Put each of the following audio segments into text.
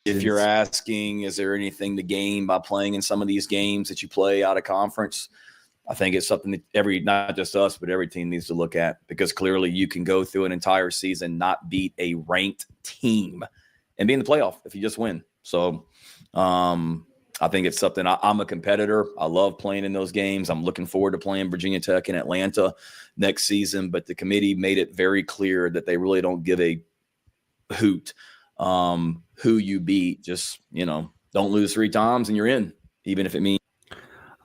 if you're asking, is there anything to gain by playing in some of these games that you play out of conference? I think it's something that not just us, but every team needs to look at, because clearly you can go through an entire season, not beat a ranked team, and be in the playoff if you just win. So I think it's something. I'm a competitor. I love playing in those games. I'm looking forward to playing Virginia Tech in Atlanta next season, but the committee made it very clear that they really don't give a hoot who you beat. Just, don't lose 3 times and you're in, even if it means.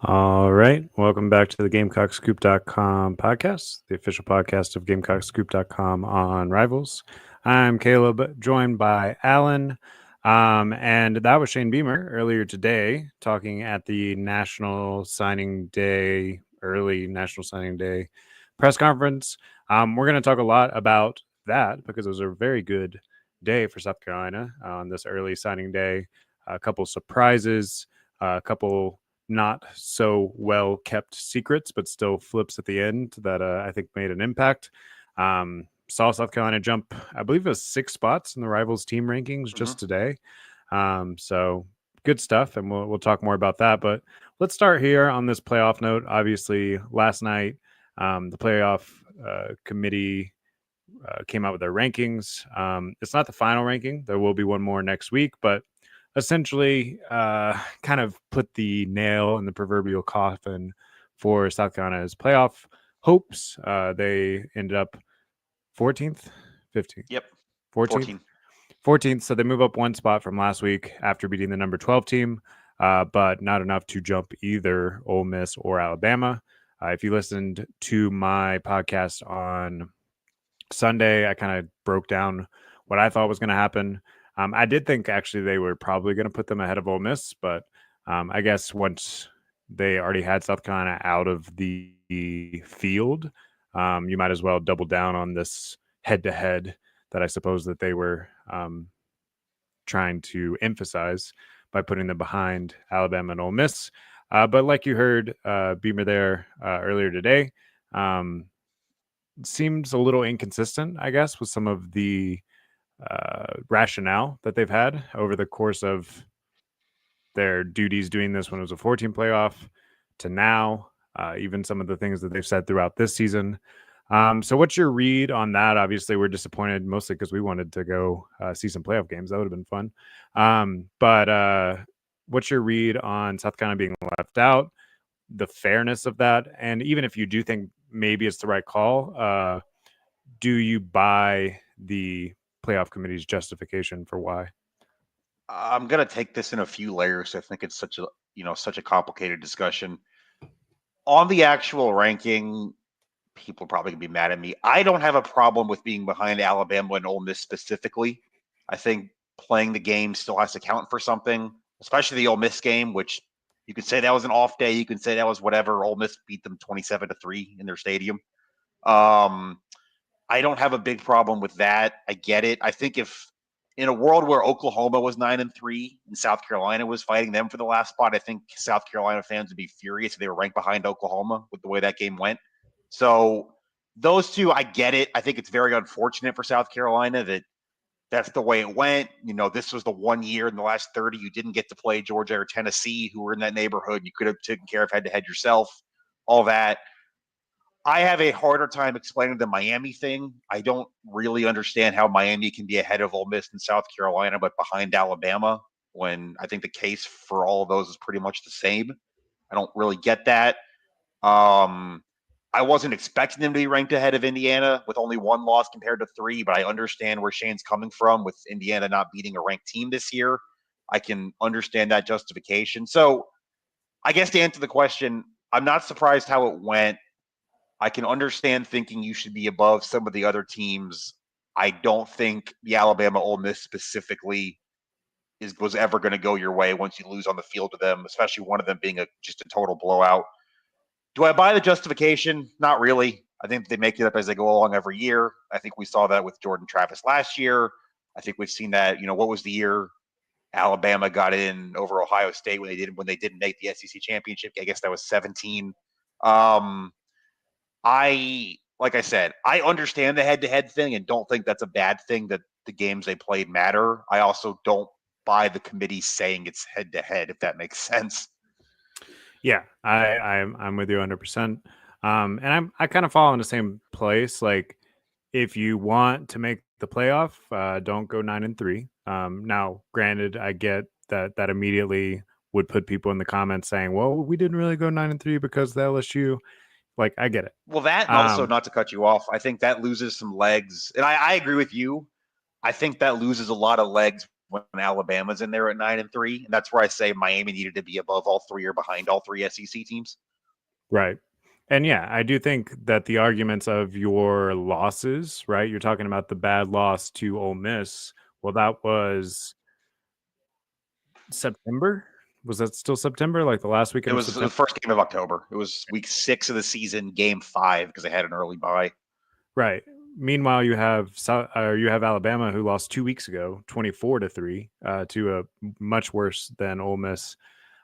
All right. Welcome back to the GamecockScoop.com podcast, the official podcast of GamecockScoop.com on Rivals. I'm Caleb, joined by Alan. And that was Shane Beamer earlier today talking at the early National Signing Day press conference. We're going to talk a lot about that because it was a very good day for South Carolina on this early signing day. A couple surprises, a couple not so well kept secrets, but still flips at the end that I think made an impact. Saw South Carolina jump, I believe it was 6 spots in the Rivals team rankings just today. So good stuff, and we'll talk more about that. But let's start here on this playoff note. Obviously, last night the playoff committee came out with their rankings. It's not the final ranking. There will be one more next week, but essentially kind of put the nail in the proverbial coffin for South Carolina's playoff hopes. They ended up 14th, 15th. Yep. 14th. So they move up 1 spot from last week after beating the number 12 team, but not enough to jump either Ole Miss or Alabama. If you listened to my podcast on Sunday, I kind of broke down what I thought was going to happen. I did think actually they were probably going to put them ahead of Ole Miss, but I guess once they already had South Carolina out of the field, you might as well double down on this head-to-head that I suppose that they were trying to emphasize by putting them behind Alabama and Ole Miss. But like you heard Beamer there earlier today, seems a little inconsistent, I guess, with some of the rationale that they've had over the course of their duties doing this when it was a 14 playoff to now, even some of the things that they've said throughout this season. So what's your read on that? Obviously, we're disappointed mostly because we wanted to go see some playoff games. That would have been fun. But what's your read on South Carolina being left out, the fairness of that? And even if you do think maybe it's the right call, do you buy the playoff committee's justification for why? I'm going to take this in a few layers. I think it's such a complicated discussion. On the actual ranking, people are probably going to be mad at me. I don't have a problem with being behind Alabama and Ole Miss specifically. I think playing the game still has to count for something, especially the Ole Miss game, which you could say that was an off day. You can say that was whatever. Ole Miss beat them 27-3 in their stadium. I don't have a big problem with that. I get it. I think if in a world where Oklahoma was 9-3 and South Carolina was fighting them for the last spot, I think South Carolina fans would be furious if they were ranked behind Oklahoma with the way that game went. So those two, I get it. I think it's very unfortunate for South Carolina that that's the way it went. This was the 1 year in the last 30 you didn't get to play Georgia or Tennessee, who were in that neighborhood. You could have taken care of head-to-head yourself, all that. I have a harder time explaining the Miami thing. I don't really understand how Miami can be ahead of Ole Miss and South Carolina, but behind Alabama, when I think the case for all of those is pretty much the same. I don't really get that. I wasn't expecting them to be ranked ahead of Indiana with only 1 loss compared to 3, but I understand where Shane's coming from with Indiana not beating a ranked team this year. I can understand that justification. So I guess to answer the question, I'm not surprised how it went. I can understand thinking you should be above some of the other teams. I don't think the Alabama Ole Miss specifically was ever going to go your way once you lose on the field to them, especially one of them being just a total blowout. Do I buy the justification? Not really. I think they make it up as they go along every year. I think we saw that with Jordan Travis last year. I think we've seen that. What was the year Alabama got in over Ohio State when they didn't make the SEC championship? I guess that was 17. Like I said, I understand the head-to-head thing and don't think that's a bad thing that the games they played matter. I also don't by the committee saying it's head to head, if that makes sense. Yeah, I'm with you 100%. And I kind of fall in the same place. Like, if you want to make the playoff, don't go 9-3. Now, granted, I get that immediately would put people in the comments saying, "Well, we didn't really go 9-3 because the LSU." Like, I get it. Well, that, and also, not to cut you off, I think that loses some legs. And I agree with you. I think that loses a lot of legs when Alabama's in there at 9-3. And that's where I say Miami needed to be above all three or behind all three SEC teams. Right. And yeah, I do think that the arguments of your losses, right? You're talking about the bad loss to Ole Miss. Well, that was September. Was that still September? Like the last weekend It of was the September? first game of October. It was week 6 of the season, game 5, because they had an early bye. Right. Meanwhile, you have Alabama, who lost 2 weeks ago, 24-3, to a much worse than Ole Miss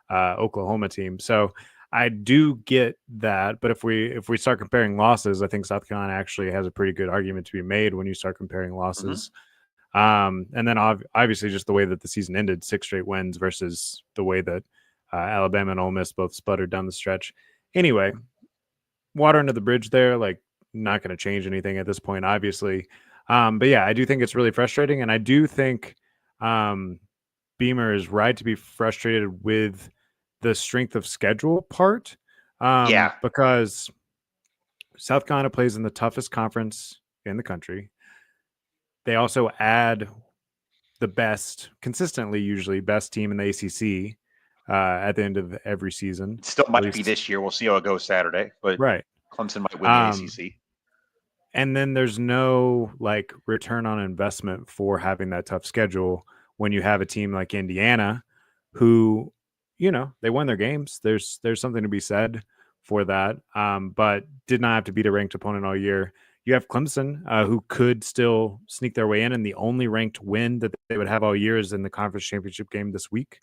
Oklahoma team. So I do get that, but if we start comparing losses, I think South Carolina actually has a pretty good argument to be made when you start comparing losses. And then obviously just the way that the season ended, 6 straight wins versus the way that Alabama and Ole Miss both sputtered down the stretch. Anyway, water under the bridge there, like not going to change anything at this point, obviously. But yeah, I do think it's really frustrating, and I do think Beamer is right to be frustrated with the strength of schedule part. Because South Carolina plays in the toughest conference in the country. They also add the best, consistently usually best team in the ACC at the end of every season. It still might be this year. We'll see how it goes Saturday, but right. Clemson might win the ACC. And then there's no like return on investment for having that tough schedule when you have a team like Indiana, who, you know, they won their games. There's something to be said for that, but did not have to beat a ranked opponent all year. You have Clemson, who could still sneak their way in, and the only ranked win that they would have all year is in the conference championship game this week.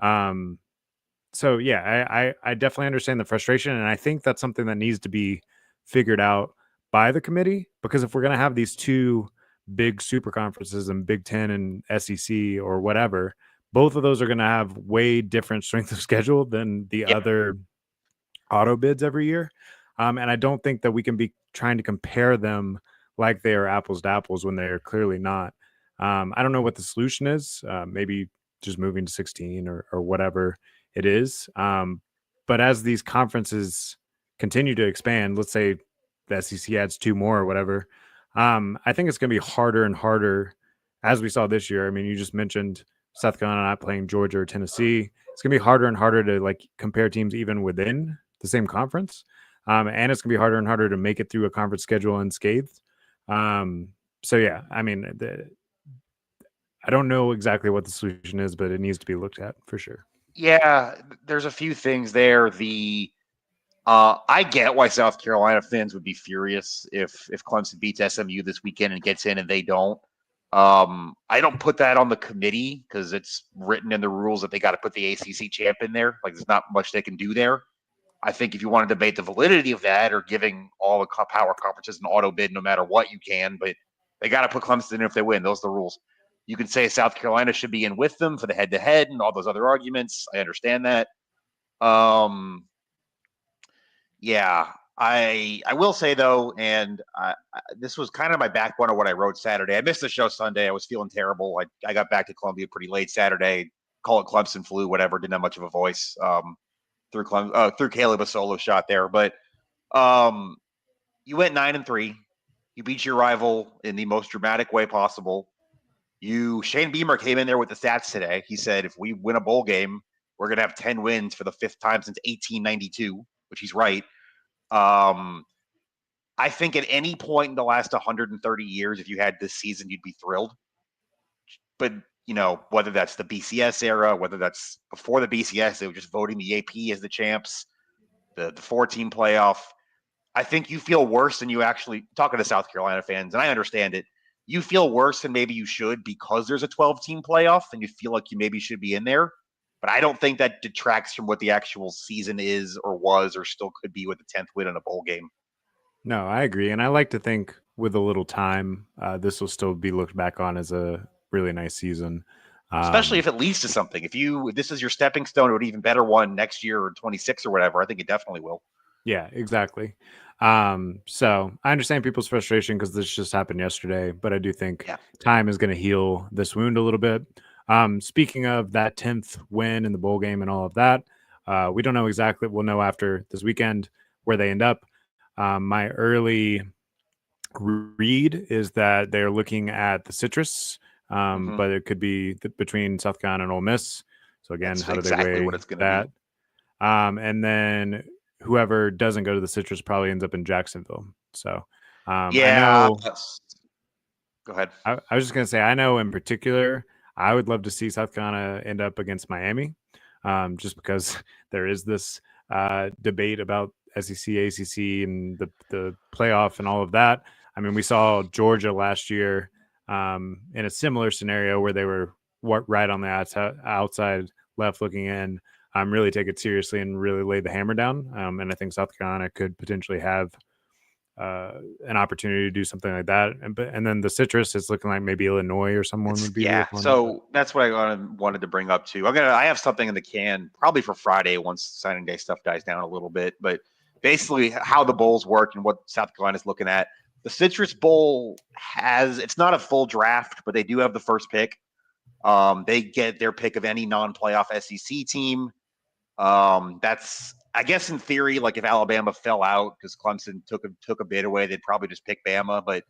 So yeah, I definitely understand the frustration, and I think that's something that needs to be figured out by the committee, because if we're going to have these two big super conferences and Big Ten and SEC or whatever, both of those are going to have way different strength of schedule than the other auto bids every year. And I don't think that we can be trying to compare them like they are apples to apples when they are clearly not. I don't know what the solution is. Maybe just moving to 16 or whatever it is. But as these conferences continue to expand, let's say the SEC adds 2 more or whatever, I think it's going to be harder and harder, as we saw this year. I mean, you just mentioned South Carolina not playing Georgia or Tennessee. It's going to be harder and harder to like compare teams even within the same conference. And it's going to be harder and harder to make it through a conference schedule unscathed. So yeah, I mean, I don't know exactly what the solution is, but it needs to be looked at for sure. Yeah, there's a few things there. I get why South Carolina fans would be furious if Clemson beats SMU this weekend and gets in and they don't. I don't put that on the committee because it's written in the rules that they got to put the ACC champ in there. Like, there's not much they can do there. I think if you want to debate the validity of that or giving all the power conferences an auto bid no matter what, you can, but they got to put Clemson in if they win. Those are the rules. You can say South Carolina should be in with them for the head-to-head and all those other arguments. I understand that. Yeah, I will say though, and this was kind of my backbone of what I wrote Saturday. I missed the show Sunday. I was feeling terrible. I got back to Columbia pretty late Saturday. Call it Clemson flu, whatever. Didn't have much of a voice. Through Caleb, a solo shot there, but you went 9-3. You beat your rival in the most dramatic way possible. Shane Beamer came in there with the stats today. He said, if we win a bowl game, we're going to have 10 wins for the 5th time since 1892, which he's right. I think at any point in the last 130 years, if you had this season, you'd be thrilled. But, you know, whether that's the BCS era, whether that's before the BCS, they were just voting the AP as the champs, the 4-team playoff. I think you feel worse than you actually, talking to South Carolina fans, and I understand it, you feel worse than maybe you should because there's a 12-team playoff and you feel like you maybe should be in there. But I don't think that detracts from what the actual season is or was or still could be with the 10th win in a bowl game. No, I agree. And I like to think with a little time, this will still be looked back on as a really nice season. Especially if it leads to something. If this is your stepping stone to an even better one next year or 26 or whatever, I think it definitely will. Yeah, exactly. So I understand people's frustration because this just happened yesterday, but I do think time is going to heal this wound a little bit. Speaking of that 10th win in the bowl game and all of that, we don't know exactly. We'll know after this weekend where they end up. My early read is that they're looking at the citrus, but it could be between South Carolina and Ole Miss. So again, That's how do exactly they weigh what it's gonna that? be. And then whoever doesn't go to the citrus probably ends up in Jacksonville. So I Yeah. know. Go ahead. I was just gonna say, I know in particular, I would love to see South Carolina end up against Miami, just because there is this debate about SEC, ACC, and the playoff and all of that. I mean, we saw Georgia last year in a similar scenario where they were right on the outside left looking in. Really take it seriously and really lay the hammer down. And I think South Carolina could potentially have an opportunity to do something like that. And then the citrus is looking like maybe Illinois or someone would be the opponent. So that's what I wanted to bring up too. I have something in the can probably for Friday once signing day stuff dies down a little bit, but basically how the bowls work and what South Carolina's looking at. The Citrus Bowl it's not a full draft, but they do have the first pick. They get their pick of any non-playoff SEC team. That's, I guess, in theory, like if Alabama fell out because Clemson took a bid away, they'd probably just pick Bama. But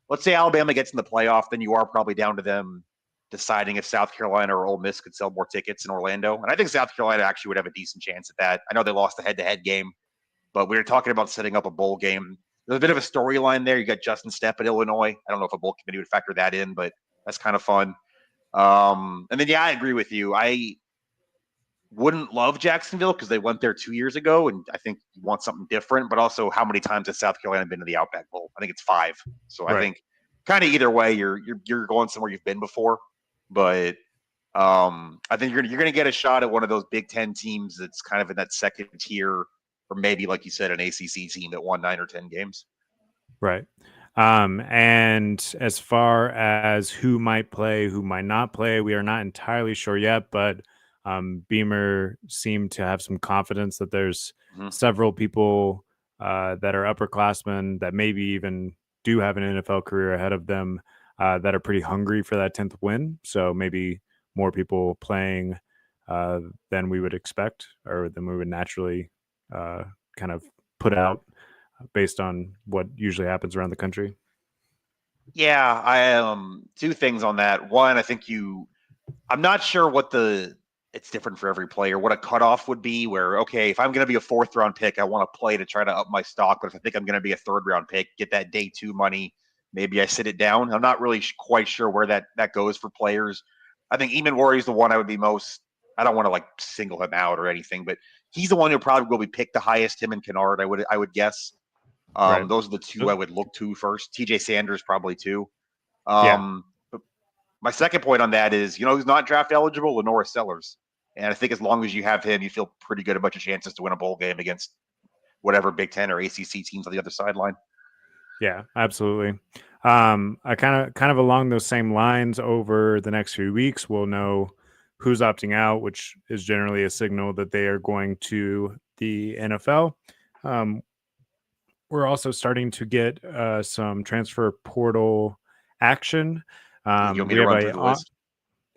let's say Alabama gets in the playoff, then you are probably down to them deciding if South Carolina or Ole Miss could sell more tickets in Orlando. And I think South Carolina actually would have a decent chance at that. I know they lost the head-to-head game, but we were talking about setting up a bowl game. There's a bit of a storyline there. You got Justin Stepp at Illinois. I don't know if a bowl committee would factor that in, but that's kind of fun. And then, I agree with you. I wouldn't love Jacksonville because they went there 2 years ago, and I think you want something different. But also, how many times has South Carolina been to the Outback Bowl? I think it's 5. So I think kind of either way, you're going somewhere you've been before. But I think you're gonna get a shot at one of those Big Ten teams that's kind of in that second tier, or maybe like you said, an ACC team that won 9 or 10 games. Right. And as far as who might play, who might not play, we are not entirely sure yet, but Beamer seemed to have some confidence that there's several people that are upperclassmen that maybe even do have an NFL career ahead of them that are pretty hungry for that 10th win. So maybe more people playing than we would expect or than we would naturally kind of put out based on what usually happens around the country. Yeah, I 2 things on that. One, I think I'm not sure it's different for every player, what a cutoff would be where, okay, if I'm going to be a 4th round pick, I want to play to try to up my stock. But if I think I'm going to be a 3rd round pick, get that day 2 money, maybe I sit it down. I'm not really quite sure where that goes for players. I think Eamon Warrior is the one I would be most, I don't want to like single him out or anything, but he's the one who probably will be picked the highest, him and Kennard, I would guess. Those are the 2 I would look to first. TJ Sanders probably too. But my second point on that is, who's not draft eligible? Lenora Sellers. And I think as long as you have him, you feel pretty good about your chances to win a bowl game against whatever Big Ten or ACC teams on the other sideline. Yeah, absolutely. I kind of along those same lines over the next few weeks, we'll know who's opting out, which is generally a signal that they are going to the NFL. We're also starting to get some transfer portal action. You want me to run through the list?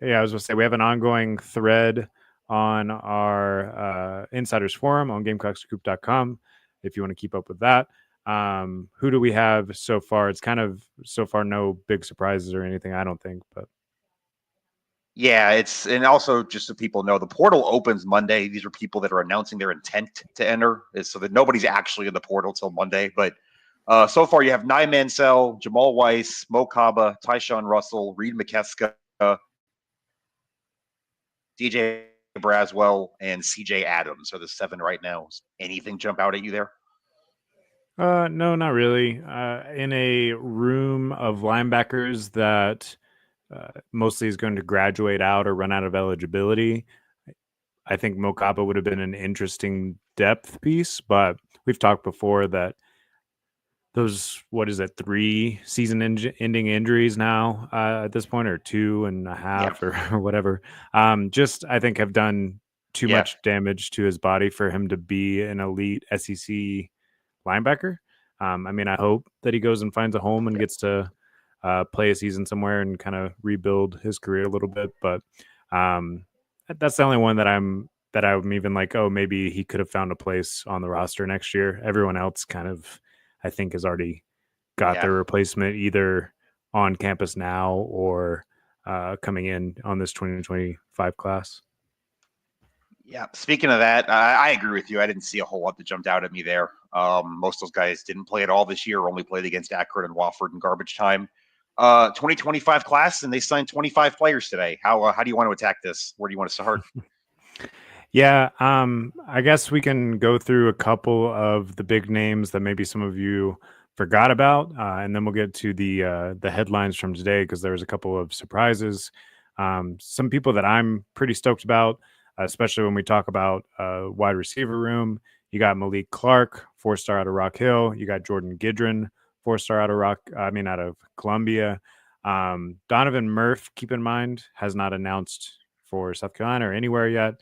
Yeah, I was going to say we have an ongoing thread on our Insiders Forum on GamecocksScoop.com if you want to keep up with that. Who do we have so far? It's kind of so far no big surprises or anything, I don't think. But yeah, and also just so people know, the portal opens Monday. These are people that are announcing their intent to enter, so that nobody's actually in the portal till Monday. But so far, you have Nye Mansell, Jamal Weiss, Mo Kaba, Tyshawn Russell, Reed McKeska, DJ Braswell, and CJ Adams are the 7 right now. Does anything jump out at you there? No, not really. In a room of linebackers that mostly is going to graduate out or run out of eligibility, I think Mokaba would have been an interesting depth piece, but we've talked before that those, what is it, 3 season-ending injuries now at this point, or 2.5 or whatever. Just I think have done too much damage to his body for him to be an elite SEC linebacker. I mean, I hope that he goes and finds a home and gets to play a season somewhere and kind of rebuild his career a little bit. But that's the only one that I'm even like, oh, maybe he could have found a place on the roster next year. Everyone else kind of, I think, has already got their replacement either on campus now or coming in on this 2025 class. Yeah. Speaking of that, I agree with you. I didn't see a whole lot that jumped out at me there. Most of those guys didn't play at all this year, only played against Akron and Wofford in garbage time. 2025 class, and they signed 25 players today. How do you want to attack this? Where do you want to start? Yeah, I guess we can go through a couple of the big names that maybe some of you forgot about, and then we'll get to the headlines from today because there was a couple of surprises. Some people that I'm pretty stoked about, especially when we talk about wide receiver room. You got Malik Clark, 4-star out of Rock Hill. You got Jordan Gidron, 4-star out of Columbia. Donovan Murph, keep in mind, has not announced for South Carolina or anywhere yet.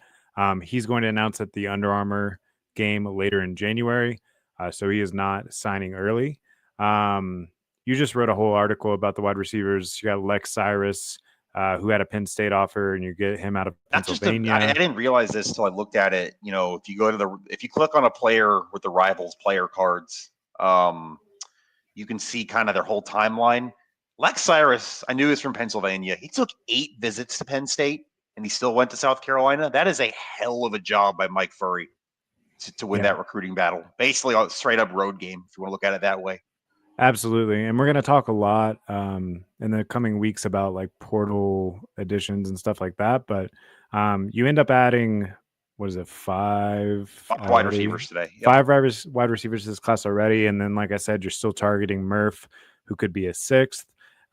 He's going to announce at the Under Armour game later in January, so he is not signing early. You just wrote a whole article about the wide receivers. You got Lex Cyrus, who had a Penn State offer, and you get him out of Pennsylvania. I didn't realize this until I looked at it. You know, if you click on a player with the Rivals player cards, you can see kind of their whole timeline. Lex Cyrus, I knew he was from Pennsylvania. He took 8 visits to Penn State, and he still went to South Carolina. That is a hell of a job by Mike Furry to win that recruiting battle. Basically, a straight up road game, if you want to look at it that way. Absolutely. And we're going to talk a lot in the coming weeks about like portal additions and stuff like that. But you end up adding, what is it, 5 wide receivers today. Yep. 5 wide receivers this class already. And then, like I said, you're still targeting Murph, who could be a 6th.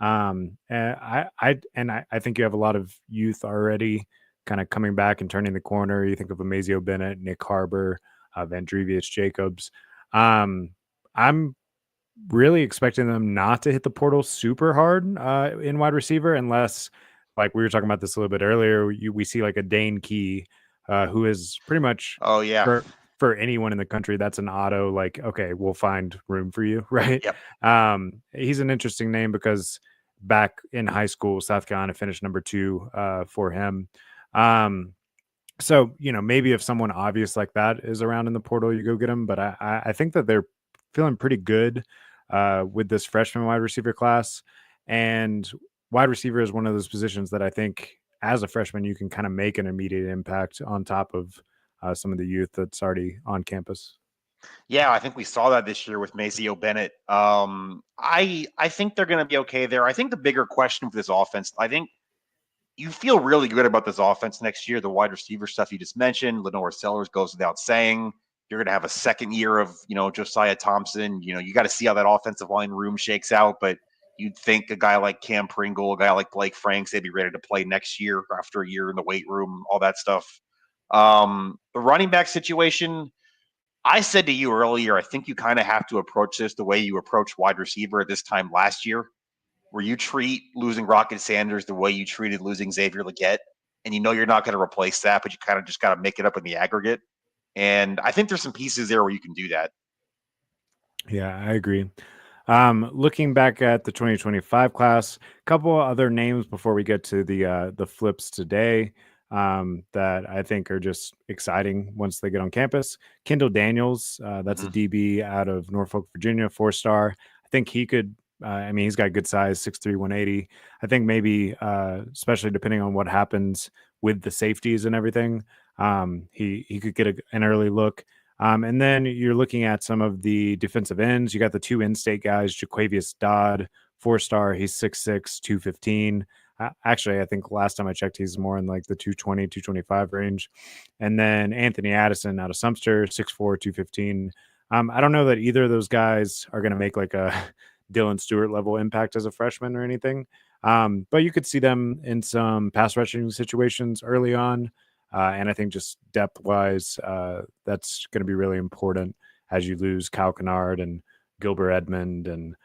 And I think you have a lot of youth already kind of coming back and turning the corner. You think of Amazio Bennett, Nick Harbor, Vandrevius Jacobs. I'm really expecting them not to hit the portal super hard in wide receiver, unless, like we were talking about this a little bit earlier, we see like a Dane Key, who is pretty much for anyone in the country, that's an auto, like, okay, we'll find room for you, right? Yep. He's an interesting name because back in high school, South Carolina finished number 2 for him. So, maybe if someone obvious like that is around in the portal, you go get him. But I think that they're feeling pretty good with this freshman wide receiver class. And wide receiver is one of those positions that I think as a freshman, you can kind of make an immediate impact on top of some of the youth that's already on campus. Yeah, I think we saw that this year with Mazio Bennett. I think they're going to be okay there. I think the bigger question for this offense, I think you feel really good about this offense next year. The wide receiver stuff you just mentioned, Lenore Sellers goes without saying. You're going to have a second year of, Josiah Thompson. You got to see how that offensive line room shakes out. But you'd think a guy like Cam Pringle, a guy like Blake Franks, they'd be ready to play next year after a year in the weight room, all that stuff. The running back situation, I said to you earlier, I think you kind of have to approach this the way you approached wide receiver at this time last year, where you treat losing Rocket Sanders the way you treated losing Xavier Legette. And you're not going to replace that, but you kind of just got to make it up in the aggregate. And I think there's some pieces there where you can do that. Yeah, I agree. Looking back at the 2025 class, a couple other names before we get to the flips today that I think are just exciting once they get on campus. Kendall Daniels, that's a DB out of Norfolk, Virginia, 4-star. I think he could, he's got good size, 6'3", 180. I think maybe, especially depending on what happens with the safeties and everything, he could get an early look. And then you're looking at some of the defensive ends. You got the 2 in-state guys, Jaquavius Dodd, 4-star. He's 6'6", 215. Actually, I think last time I checked, he's more in like the 220, 225 range. And then Anthony Addison out of Sumster, 6'4", 215. I don't know that either of those guys are going to make like a Dylan Stewart level impact as a freshman or anything. But you could see them in some pass rushing situations early on. And I think just depth wise, that's going to be really important as you lose Kyle Kennard and Gilbert Edmond and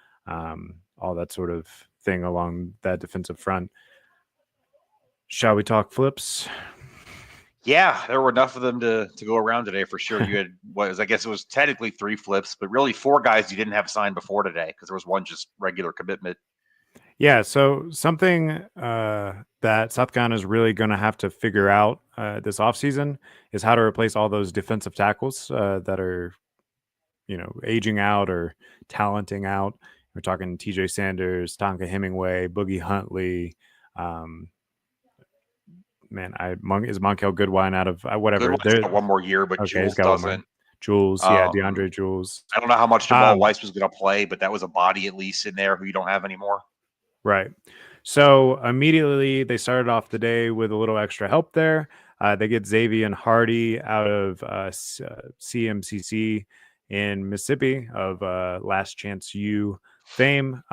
all that sort of thing along that defensive front. Shall we talk flips? Yeah, there were enough of them to go around today for sure. You had I guess it was technically 3 flips, but really 4 guys you didn't have signed before today because there was one just regular commitment. Yeah, so something that South Carolina is really going to have to figure out this offseason is how to replace all those defensive tackles that are, aging out or talenting out. We're talking TJ Sanders, Tonka Hemingway, Boogie Huntley. Is Monkel Goodwine out of whatever? Goodwine's got one more year, but Okay, he's Jules got one more. doesn't. Jules, DeAndre Jules. I don't know how much Jamal Weiss was going to play, but that was a body at least in there who you don't have anymore. Right. So immediately they started off the day with a little extra help there. They get Xavier Hardy out of CMCC in Mississippi of Last Chance U fame.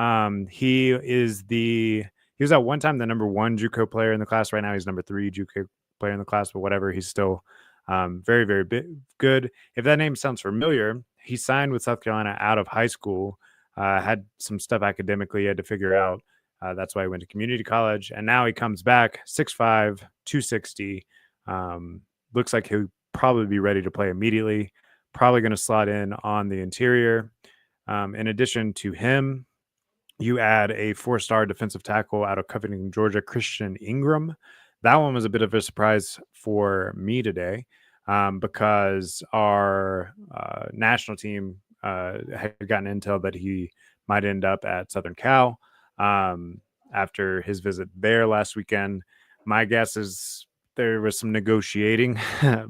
He was at one time the number 1 JUCO player in the class. Right now he's number 3 JUCO player in the class, but whatever, he's still very, very good. If that name sounds familiar, he signed with South Carolina out of high school, had some stuff academically he had to figure out. That's why he went to community college. And now he comes back 6'5", 260. Looks like he'll probably be ready to play immediately. Probably going to slot in on the interior. In addition to him, you add a 4-star defensive tackle out of Covington, Georgia, Christian Ingram. That one was a bit of a surprise for me today because our national team had gotten intel that he might end up at Southern Cal after his visit there last weekend. My guess is there was some negotiating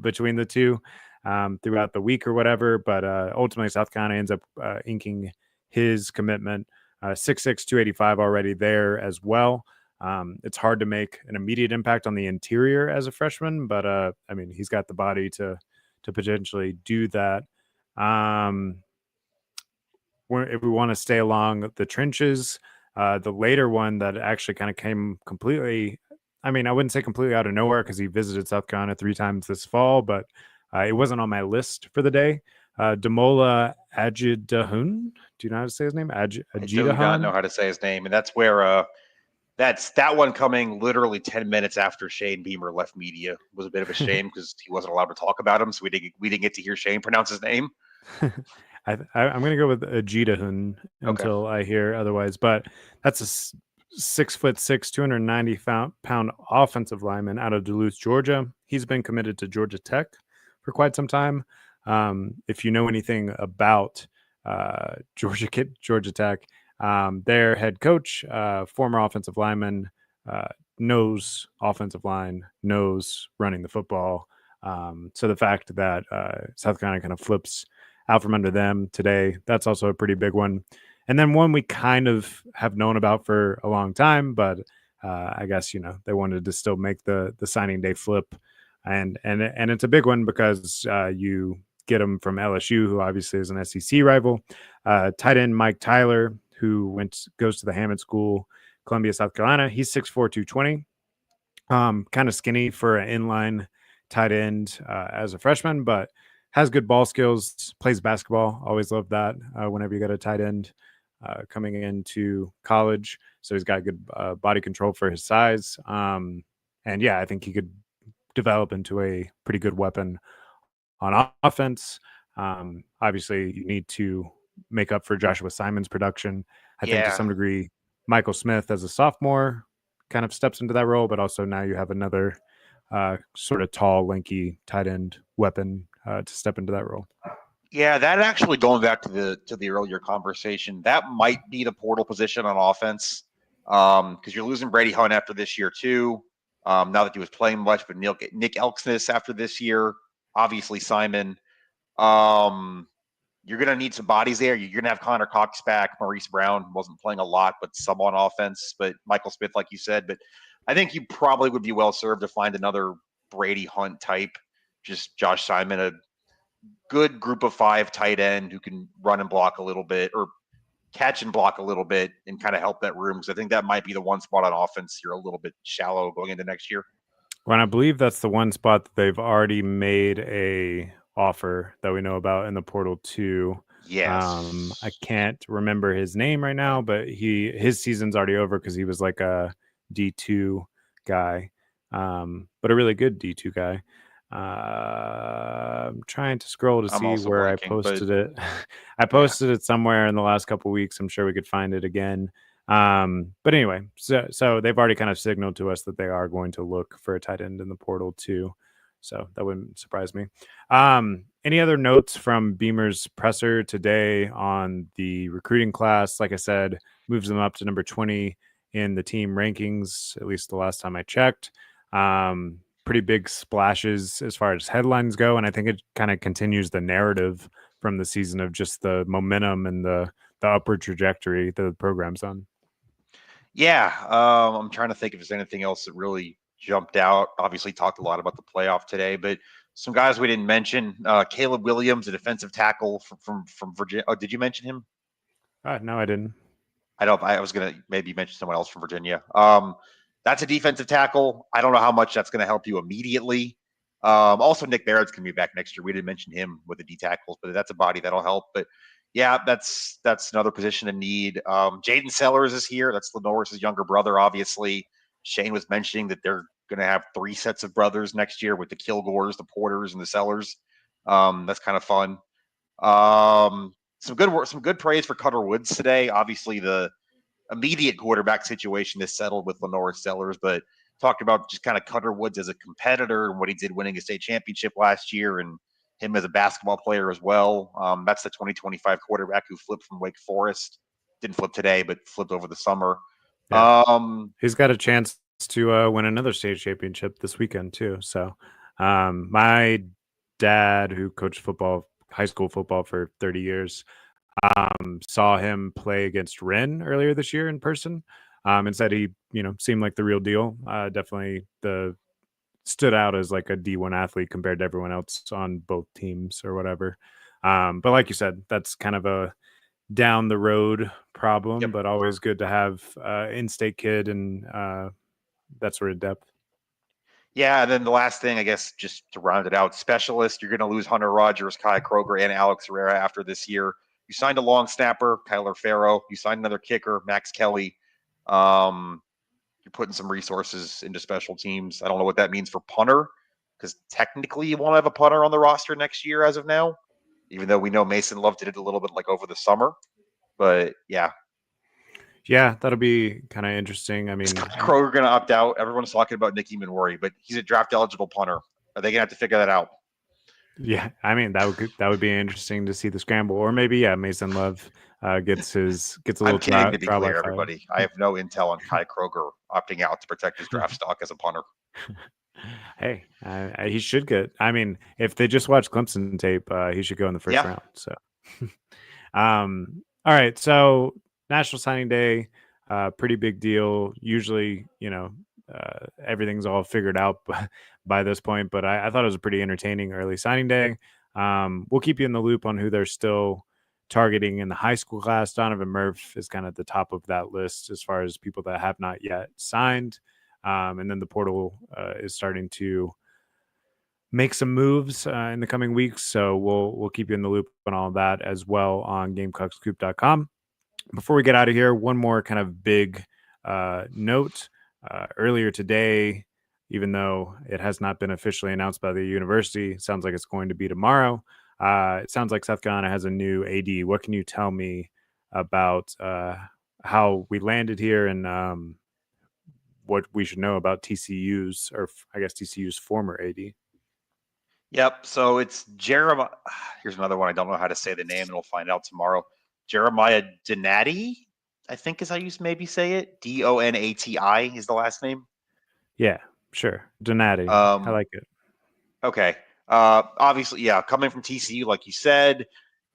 between the two throughout the week or whatever, but ultimately South Carolina ends up inking his commitment. 6'6", 285 already there as well. It's hard to make an immediate impact on the interior as a freshman, but he's got the body to potentially do that. If we want to stay along the trenches, the later one that actually kind of came completely, I wouldn't say completely out of nowhere because he visited South Carolina 3 times this fall, but it wasn't on my list for the day. Damola Ajidahun. Do you know how to say his name? I do not know how to say his name, and that's where that one coming literally 10 minutes after Shane Beamer left media was a bit of a shame because he wasn't allowed to talk about him, so we didn't get to hear Shane pronounce his name. I'm going to go with Ajidahun until I hear otherwise, but that's a 6'6", 290-pound offensive lineman out of Duluth, Georgia. He's been committed to Georgia Tech for quite some time. If you know anything about Georgia Tech, their head coach, former offensive lineman, knows offensive line, knows running the football. So the fact that South Carolina kind of flips out from under them today, that's also a pretty big one. And then one we kind of have known about for a long time, but I guess, they wanted to still make the signing day flip. And it's a big one because you get him from LSU, who obviously is an SEC rival. Tight end Mike Tyler, who goes to the Hammond School, Columbia, South Carolina. He's 6'4", 220. Kind of skinny for an inline tight end as a freshman, but has good ball skills, plays basketball. Always love that whenever you got a tight end coming into college. So he's got good body control for his size. And yeah, I think he could develop into a pretty good weapon on offense. Obviously, you need to make up for Joshua Simon's production. I think to some degree, Michael Smith as a sophomore kind of steps into that role, but also now you have another sort of tall, lanky tight end weapon to step into that role. Yeah, that actually, going back to the earlier conversation, that might be the portal position on offense because you're losing Brady Hunt after this year too. Now that he was playing much, but Nick Elksness after this year, obviously Simon. You're going to need some bodies there. You're going to have Connor Cox back. Maurice Brown wasn't playing a lot, but some on offense. But Michael Smith, like you said. But I think you probably would be well served to find another Brady Hunt type, just Josh Simon, a good group of 5 tight end who can run and block a little bit or catch and block a little bit and kind of help that room. Because I think that might be the one spot on offense you're a little bit shallow going into next year. Well, I believe that's the one spot that they've already made a offer that we know about in the portal too. I Yes. can't remember his name right now, but his season's already over because he was like a D2 guy, but a really good D2 guy. I'm trying to scroll to I'm see also where I blanking, but posted it. I yeah. posted it somewhere in the last couple weeks. I'm sure we could find it again. But anyway, so they've already kind of signaled to us that they are going to look for a tight end in the portal too. So that wouldn't surprise me. Any other notes from Beamer's presser today on the recruiting class? Like I said, moves them up to number 20 in the team rankings, at least the last time I checked. Pretty big splashes as far as headlines go. And I think it kind of continues the narrative from the season of just the momentum and the upward trajectory that the program's on. Yeah, I'm trying to think if there's anything else that really jumped out. Obviously, talked a lot about the playoff today, but some guys we didn't mention. Caleb Williams, a defensive tackle from Virginia. Oh, did you mention him? No, I didn't. I don't. I was gonna maybe mention someone else from Virginia. That's a defensive tackle. I don't know how much that's going to help you immediately. Also, Nick Barrett's going to be back next year. We didn't mention him with the D tackles, but that's a body that'll help. But yeah, that's another position in need. Jaden Sellers is here. That's Lenore's younger brother, obviously. Shane was mentioning that they're going to have 3 sets of brothers next year with the Kilgores, the Porters, and the Sellers. That's kind of fun. Some good work, some good praise for Cutter Woods today. Obviously, the immediate quarterback situation is settled with Lenore Sellers, but talked about just kind of Cutter Woods as a competitor and what he did winning a state championship last year, and him as a basketball player as well. That's the 2025 quarterback who flipped from Wake Forest. Didn't flip today, but flipped over the summer. Yeah. He's got a chance to win another state championship this weekend too. So my dad, who coached football, high school football for 30 years, saw him play against Wren earlier this year in person, and said he, seemed like the real deal. Definitely stood out as like a D1 athlete compared to everyone else on both teams or whatever. But like you said, that's kind of a down the road problem, Yep. but always good to have in-state kid and that sort of depth. Yeah, and then the last thing, I guess, just to round it out, specialist, you're going to lose Hunter Rogers, Kai Kroger, and Alex Herrera after this year. You signed a long snapper, Kyler Farrow. You signed another kicker, Max Kelly. You're putting some resources into special teams. I don't know what that means for punter, because technically you won't have a punter on the roster next year as of now, even though we know Mason Love did it a little bit like over the summer. But yeah. Yeah, that'll be kind of interesting. I mean, is Kroger going to opt out? Everyone's talking about Nicky Manwari, but he's a draft eligible punter. Are they going to have to figure that out? Yeah, I mean that would be interesting to see the scramble, or maybe Mason Love gets a little. I'm kidding, to be clear, everybody. I have no intel on Kai Kroger opting out to protect his draft stock as a punter. Hey, he should get. I mean, if they just watch Clemson tape, he should go in the first round. So, all right. So National Signing Day, pretty big deal. Usually, everything's all figured out by this point, but I thought it was a pretty entertaining early signing day. We'll keep you in the loop on who they're still targeting in the high school class. Donovan Murph is kind of at the top of that list as far as people that have not yet signed. And then the portal is starting to make some moves in the coming weeks. So we'll keep you in the loop on all of that as well on GamecockScoop.com. Before we get out of here, one more kind of big note. Earlier today, even though it has not been officially announced by the university, it sounds like it's going to be tomorrow. It sounds like South Carolina has a new AD. What can you tell me about how we landed here and what we should know about TCU's, or I guess TCU's former AD? Yep. So it's Jeremiah. Here's another one. I don't know how to say the name, and we'll find out tomorrow. Jeremiah Donati, I think is how you maybe say it. Donati is the last name. Yeah, sure. Donati. I like it. Okay. Obviously, yeah, coming from TCU, like you said,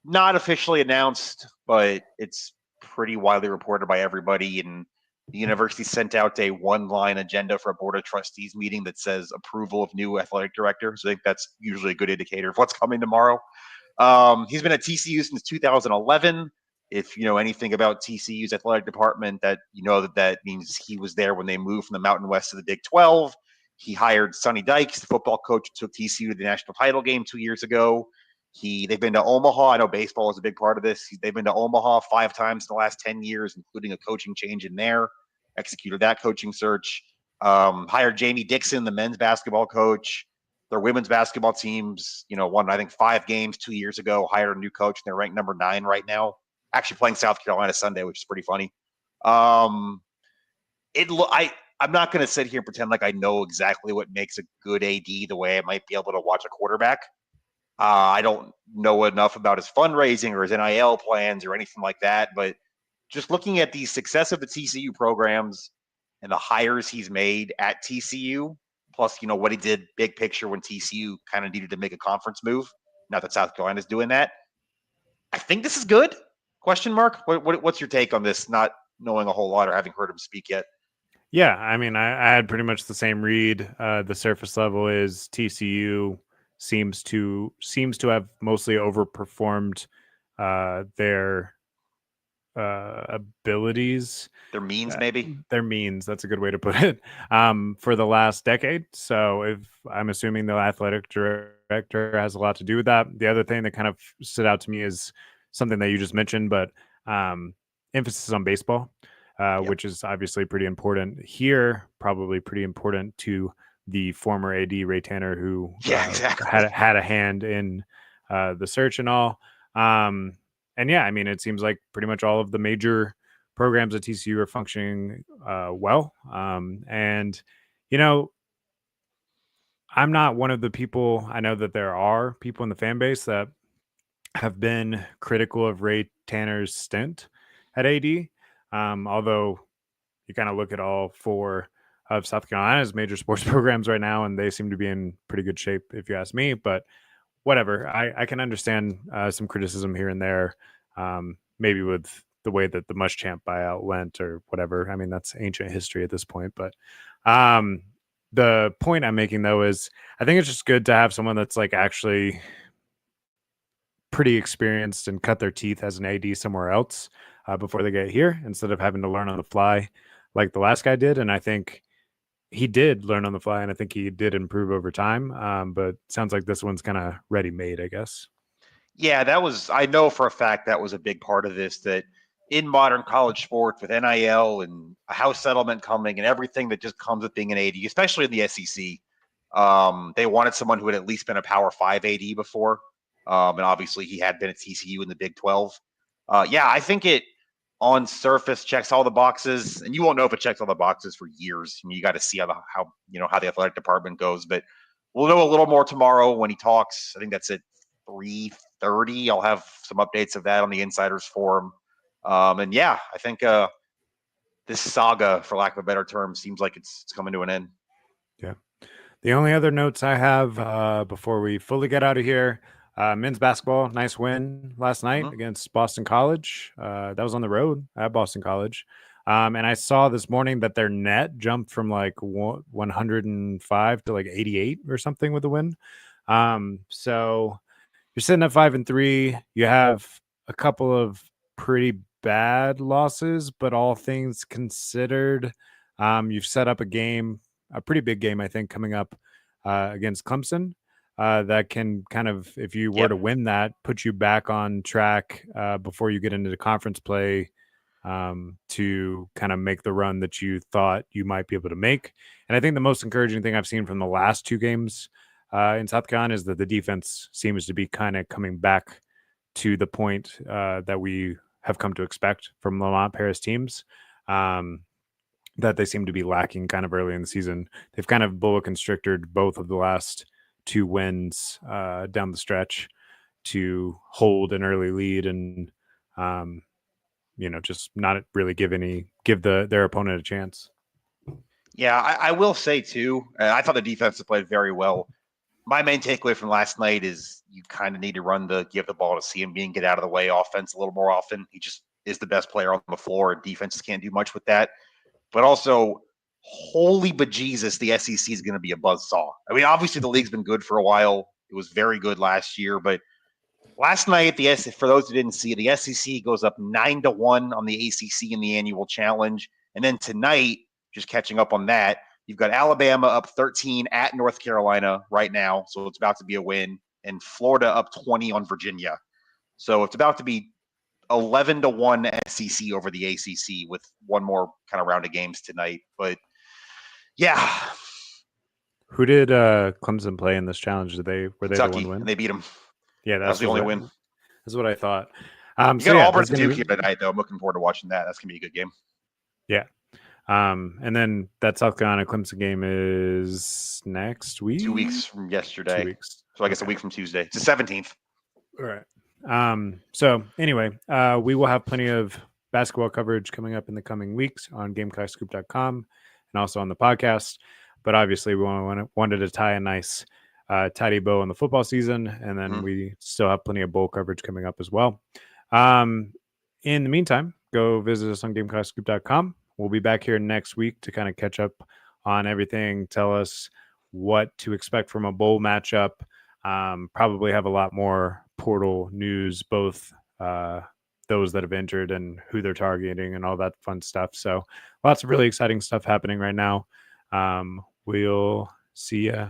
not officially announced, but it's pretty widely reported by everybody. And the university sent out a one-line agenda for a board of trustees meeting that says approval of new athletic director. So I think that's usually a good indicator of what's coming tomorrow. He's been at TCU since 2011. If you know anything about TCU's athletic department, that you know that means he was there when they moved from the Mountain West to the Big 12. He hired Sonny Dykes, the football coach who took TCU to the national title game 2 years ago. They've been to Omaha. I know baseball is a big part of this. They've been to Omaha 5 times in the last 10 years, including a coaching change in there. Executed that coaching search. Hired Jamie Dixon, the men's basketball coach. Their women's basketball teams, won, I think, 5 games 2 years ago. Hired a new coach, and they're ranked number 9 right now. Actually playing South Carolina Sunday, which is pretty funny. I'm not going to sit here and pretend like I know exactly what makes a good AD the way I might be able to watch a quarterback. I don't know enough about his fundraising or his NIL plans or anything like that, but just looking at the success of the TCU programs and the hires he's made at TCU, plus, what he did big picture when TCU kind of needed to make a conference move. Not that South Carolina's doing that. I think this is good. Question mark. What's your take on this? Not knowing a whole lot or having heard him speak yet. Yeah, I mean, I had pretty much the same read. The surface level is TCU seems to have mostly overperformed their abilities. Their means, maybe? Their means, that's a good way to put it, for the last decade. So if I'm assuming the athletic director has a lot to do with that. The other thing that kind of stood out to me is something that you just mentioned, but emphasis on baseball, which is obviously pretty important here, probably pretty important to the former AD Ray Tanner, who exactly. had a hand in the search and all. And yeah, I mean, it seems like pretty much all of the major programs at TCU are functioning well. And, I'm not one of the people, I know that there are people in the fan base that have been critical of Ray Tanner's stint at AD. Although you kind of look at all 4 of South Carolina's major sports programs right now, and they seem to be in pretty good shape, if you ask me. But whatever, I can understand some criticism here and there, maybe with the way that the Muschamp buyout went or whatever. I mean, that's ancient history at this point. But the point I'm making, though, is I think it's just good to have someone that's like actually pretty experienced and cut their teeth as an AD somewhere else before they get here, instead of having to learn on the fly like the last guy did. And I think he did learn on the fly, and I think he did improve over time. But sounds like this one's kind of ready-made, I guess. Yeah, I know for a fact that was a big part of this, that in modern college sports with NIL and a house settlement coming and everything that just comes with being an AD, especially in the SEC, they wanted someone who had at least been a Power 5 AD before. And obviously he had been at TCU in the Big 12. Yeah, I think it on surface checks all the boxes, and you won't know if it checks all the boxes for years. I mean, you got to see how the athletic department goes, but we'll know a little more tomorrow when he talks. I think that's at 3:30. I'll have some updates of that on the Insiders Forum. And yeah, I think this saga, for lack of a better term, seems like it's coming to an end. Yeah. The only other notes I have before we fully get out of here, men's basketball, nice win last night against Boston College. That was on the road at Boston College. And I saw this morning that their net jumped from like 105 to like 88 or something with the win. So you're sitting at 5-3. You have a couple of pretty bad losses, but all things considered, you've set up a pretty big game, I think, coming up against Clemson. That can kind of, if you were to win that, put you back on track before you get into the conference play to kind of make the run that you thought you might be able to make. And I think the most encouraging thing I've seen from the last 2 games in South Carolina is that the defense seems to be kind of coming back to the point that we have come to expect from Lamont Paris teams. That they seem to be lacking kind of early in the season. They've kind of boa constricted both of the last 2 wins down the stretch to hold an early lead and, just not really give their opponent a chance. Yeah, I will say too, I thought the defense played very well. My main takeaway from last night is you kind of need to run the give the ball to CMB and get out of the way offense a little more often. He just is the best player on the floor, and defenses can't do much with that. But also, holy bejesus, the SEC is going to be a buzzsaw. I mean, obviously the league's been good for a while. It was very good last year, but last night, for those who didn't see it, the SEC goes up 9-1 on the ACC in the annual challenge. And then tonight, just catching up on that, you've got Alabama up 13 at North Carolina right now, so it's about to be a win. and Florida up 20 on Virginia. So it's about to be 11-1 SEC over the ACC with one more kind of round of games tonight. But yeah, Who did Clemson play in this challenge? Were they Kentucky, the one win? and they beat them. Yeah, That was the only win. That's what I thought. You So got yeah, Auburn that's and gonna Duke be- here tonight, though. I'm looking forward to watching that. That's gonna be a good game. Yeah. And then that South Carolina Clemson game is next week. 2 weeks from yesterday. 2 weeks. So I guess a week from Tuesday. It's the 17th. All right. So anyway, we will have plenty of basketball coverage coming up in the coming weeks on GamecockScoop.com and also on the podcast. But obviously, we wanted to tie a nice tidy bow on the football season, and then we still have plenty of bowl coverage coming up as well. In the meantime, go visit us on GamecockScoop.com. We'll be back here next week to kind of catch up on everything, tell us what to expect from a bowl matchup. Probably have a lot more portal news, both those that have entered and who they're targeting and all that fun stuff. So lots of really exciting stuff happening right now. We'll see you